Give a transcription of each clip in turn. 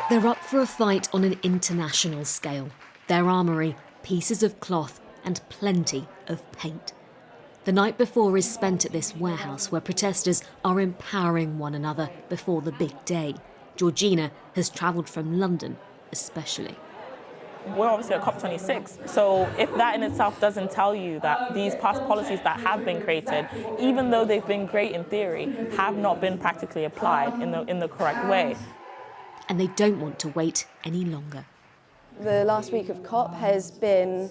They're up for a fight on an international scale. Their armoury, pieces of cloth and plenty of paint. The night before is spent at this warehouse where protesters are empowering one another before the big day. Georgina has travelled from London especially. We're obviously at COP26, so if that in itself doesn't tell you that these past policies that have been created, even though they've been great in theory, have not been practically applied in the correct way. And they don't want to wait any longer. The last week of COP has been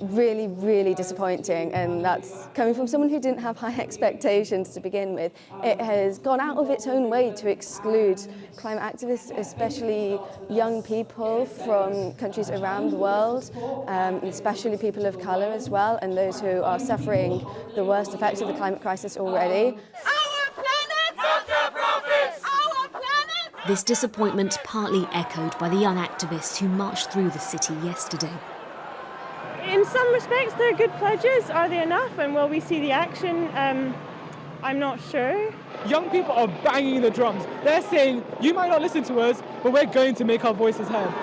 really, really disappointing, and that's coming from someone who didn't have high expectations to begin with. It has gone out of its own way to exclude climate activists, especially young people from countries around the world, especially people of colour as well, and those who are suffering the worst effects of the climate crisis already. This disappointment partly echoed by the young activists who marched through the city yesterday. In some respects, they're good pledges. Are they enough? And will we see the action? I'm not sure. Young people are banging the drums. They're saying, you might not listen to us, but we're going to make our voices heard.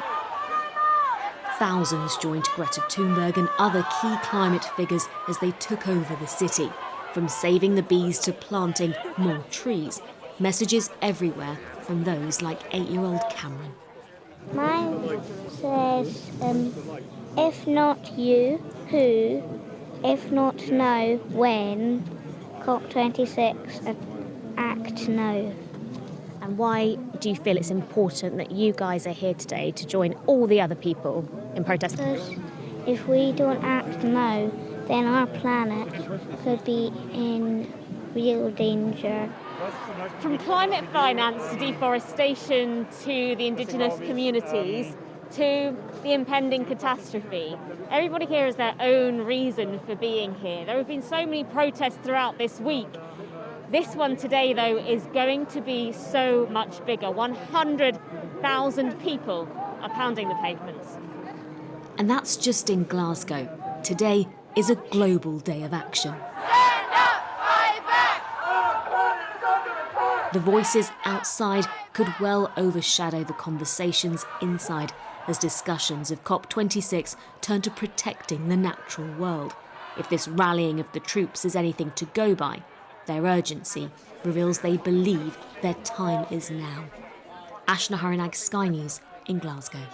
Thousands joined Greta Thunberg and other key climate figures as they took over the city. From saving the bees to planting more trees. Messages everywhere from those like 8-year-old Cameron. Mine says, if not you, who? If not now, when? COP26, act now. And why do you feel it's important that you guys are here today to join all the other people in protest? Because if we don't act now, then our planet could be in real danger. From climate finance to deforestation to the indigenous communities to the impending catastrophe, everybody here has their own reason for being here. There have been so many protests throughout this week. This one today, though, is going to be so much bigger. 100,000 people are pounding the pavements. And that's just in Glasgow. Today is a global day of action. The voices outside could well overshadow the conversations inside as discussions of COP26 turn to protecting the natural world. If this rallying of the troops is anything to go by, their urgency reveals they believe their time is now. Ashna Harinag, Sky News in Glasgow.